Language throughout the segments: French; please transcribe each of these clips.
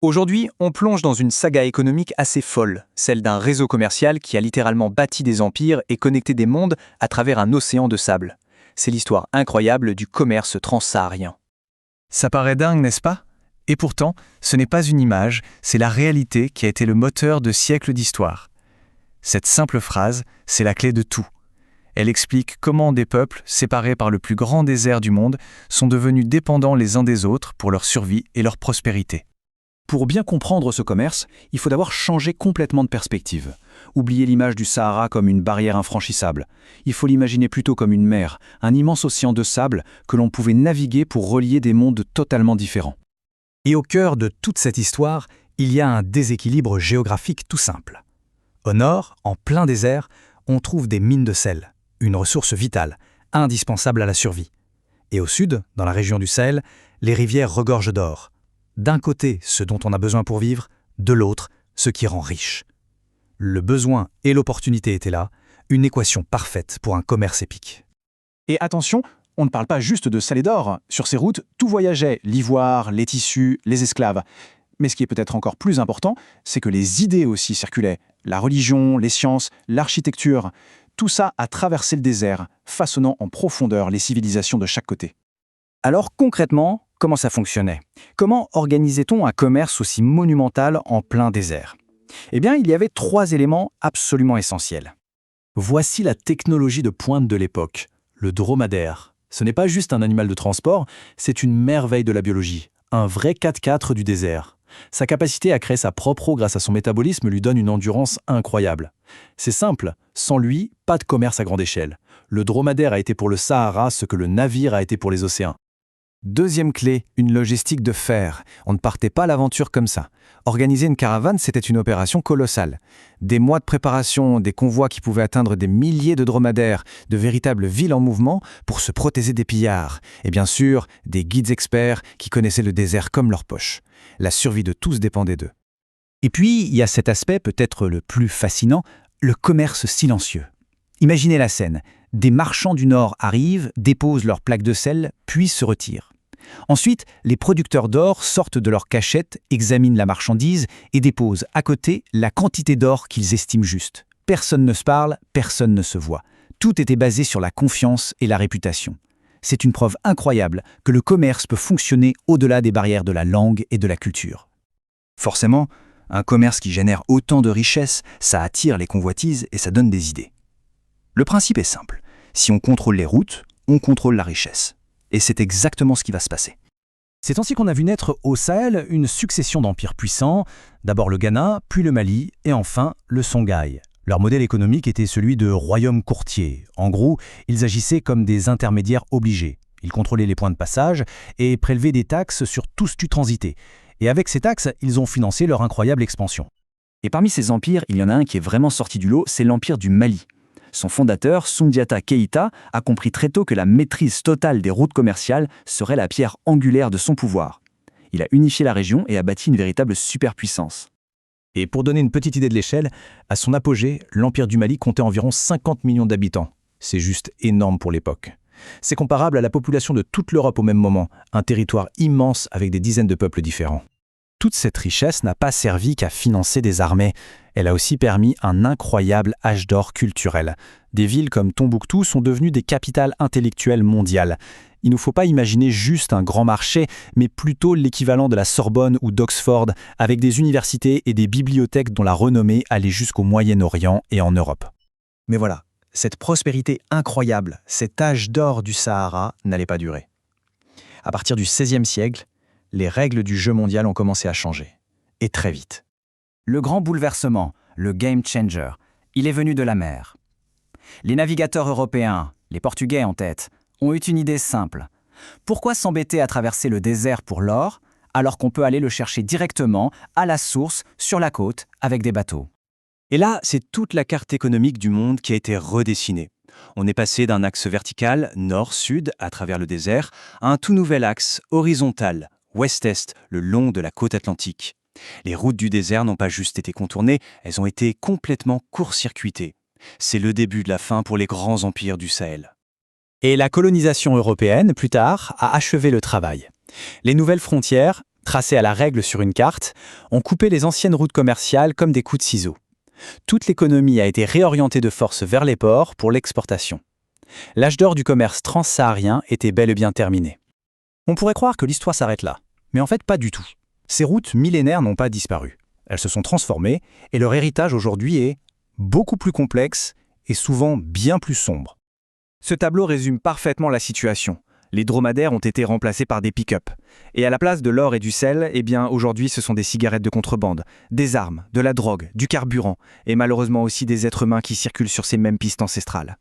Aujourd'hui, on plonge dans une saga économique assez folle, celle d'un réseau commercial qui a littéralement bâti des empires et connecté des mondes à travers un océan de sable. C'est l'histoire incroyable du commerce transsaharien. Ça paraît dingue, n'est-ce pas? Et pourtant, ce n'est pas une image, c'est la réalité qui a été le moteur de siècles d'histoire. Cette simple phrase, c'est la clé de tout. Elle explique comment des peuples, séparés par le plus grand désert du monde, sont devenus dépendants les uns des autres pour leur survie et leur prospérité. Pour bien comprendre ce commerce, il faut d'abord changer complètement de perspective. Oublier l'image du Sahara comme une barrière infranchissable. Il faut l'imaginer plutôt comme une mer, un immense océan de sable que l'on pouvait naviguer pour relier des mondes totalement différents. Et au cœur de toute cette histoire, il y a un déséquilibre géographique tout simple. Au nord, en plein désert, on trouve des mines de sel, une ressource vitale, indispensable à la survie. Et au sud, dans la région du Sahel, les rivières regorgent d'or. D'un côté, ce dont on a besoin pour vivre, de l'autre, ce qui rend riche. Le besoin et l'opportunité étaient là, une équation parfaite pour un commerce épique. Et attention, on ne parle pas juste de sel et d'or. Sur ces routes, tout voyageait, l'ivoire, les tissus, les esclaves. Mais ce qui est peut-être encore plus important, c'est que les idées aussi circulaient. La religion, les sciences, l'architecture, tout ça a traversé le désert, façonnant en profondeur les civilisations de chaque côté. Alors concrètement, comment ça fonctionnait? Comment organisait-on un commerce aussi monumental en plein désert? Eh bien, il y avait 3 éléments absolument essentiels. Voici la technologie de pointe de l'époque, le dromadaire. Ce n'est pas juste un animal de transport, c'est une merveille de la biologie, un vrai 4x4 du désert. Sa capacité à créer sa propre eau grâce à son métabolisme lui donne une endurance incroyable. C'est simple, sans lui, pas de commerce à grande échelle. Le dromadaire a été pour le Sahara ce que le navire a été pour les océans. Deuxième clé, une logistique de fer. On ne partait pas à l'aventure comme ça. Organiser une caravane, c'était une opération colossale. Des mois de préparation, des convois qui pouvaient atteindre des milliers de dromadaires, de véritables villes en mouvement pour se protéger des pillards. Et bien sûr, des guides experts qui connaissaient le désert comme leur poche. La survie de tous dépendait d'eux. Et puis, il y a cet aspect peut-être le plus fascinant, le commerce silencieux. Imaginez la scène. Des marchands du Nord arrivent, déposent leurs plaques de sel, puis se retirent. Ensuite, les producteurs d'or sortent de leur cachette, examinent la marchandise et déposent à côté la quantité d'or qu'ils estiment juste. Personne ne se parle, personne ne se voit. Tout était basé sur la confiance et la réputation. C'est une preuve incroyable que le commerce peut fonctionner au-delà des barrières de la langue et de la culture. Forcément, un commerce qui génère autant de richesses, ça attire les convoitises et ça donne des idées. Le principe est simple. Si on contrôle les routes, on contrôle la richesse. Et c'est exactement ce qui va se passer. C'est ainsi qu'on a vu naître au Sahel une succession d'empires puissants, d'abord le Ghana, puis le Mali, et enfin le Songhai. Leur modèle économique était celui de royaumes courtiers. En gros, ils agissaient comme des intermédiaires obligés. Ils contrôlaient les points de passage et prélevaient des taxes sur tout ce qui transitait. Et avec ces taxes, ils ont financé leur incroyable expansion. Et parmi ces empires, il y en a un qui est vraiment sorti du lot, c'est l'empire du Mali. Son fondateur, Soundiata Keïta, a compris très tôt que la maîtrise totale des routes commerciales serait la pierre angulaire de son pouvoir. Il a unifié la région et a bâti une véritable superpuissance. Et pour donner une petite idée de l'échelle, à son apogée, l'Empire du Mali comptait environ 50 millions d'habitants. C'est juste énorme pour l'époque. C'est comparable à la population de toute l'Europe au même moment, un territoire immense avec des dizaines de peuples différents. Toute cette richesse n'a pas servi qu'à financer des armées. Elle a aussi permis un incroyable âge d'or culturel. Des villes comme Tombouctou sont devenues des capitales intellectuelles mondiales. Il ne faut pas imaginer juste un grand marché, mais plutôt l'équivalent de la Sorbonne ou d'Oxford, avec des universités et des bibliothèques dont la renommée allait jusqu'au Moyen-Orient et en Europe. Mais voilà, cette prospérité incroyable, cet âge d'or du Sahara n'allait pas durer. À partir du XVIe siècle, les règles du jeu mondial ont commencé à changer. Et très vite. Le grand bouleversement, le game changer, il est venu de la mer. Les navigateurs européens, les Portugais en tête, ont eu une idée simple. Pourquoi s'embêter à traverser le désert pour l'or, alors qu'on peut aller le chercher directement, à la source, sur la côte, avec des bateaux? Et là, c'est toute la carte économique du monde qui a été redessinée. On est passé d'un axe vertical, nord-sud, à travers le désert, à un tout nouvel axe horizontal, ouest-est, le long de la côte atlantique. Les routes du désert n'ont pas juste été contournées, elles ont été complètement court-circuitées. C'est le début de la fin pour les grands empires du Sahel. Et la colonisation européenne, plus tard, a achevé le travail. Les nouvelles frontières, Tracées à la règle sur une carte, on coupait les anciennes routes commerciales comme des coups de ciseaux. Toute l'économie a été réorientée de force vers les ports pour l'exportation. L'âge d'or du commerce transsaharien était bel et bien terminé. On pourrait croire que l'histoire s'arrête là, mais en fait pas du tout. Ces routes millénaires n'ont pas disparu. Elles se sont transformées et leur héritage aujourd'hui est beaucoup plus complexe et souvent bien plus sombre. Ce tableau résume parfaitement la situation. Les dromadaires ont été remplacés par des pick-up. Et à la place de l'or et du sel, eh bien aujourd'hui ce sont des cigarettes de contrebande, des armes, de la drogue, du carburant, et malheureusement aussi des êtres humains qui circulent sur ces mêmes pistes ancestrales.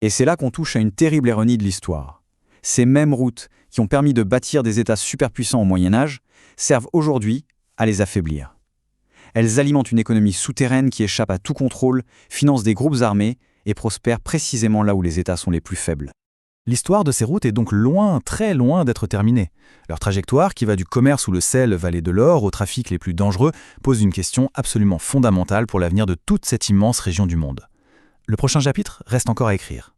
Et c'est là qu'on touche à une terrible ironie de l'histoire. Ces mêmes routes qui ont permis de bâtir des États superpuissants au Moyen-Âge servent aujourd'hui à les affaiblir. Elles alimentent une économie souterraine qui échappe à tout contrôle, finance des groupes armés et prospère précisément là où les États sont les plus faibles. L'histoire de ces routes est donc loin, très loin d'être terminée. Leur trajectoire, qui va du commerce où le sel valait de l'or aux trafics les plus dangereux, pose une question absolument fondamentale pour l'avenir de toute cette immense région du monde. Le prochain chapitre reste encore à écrire.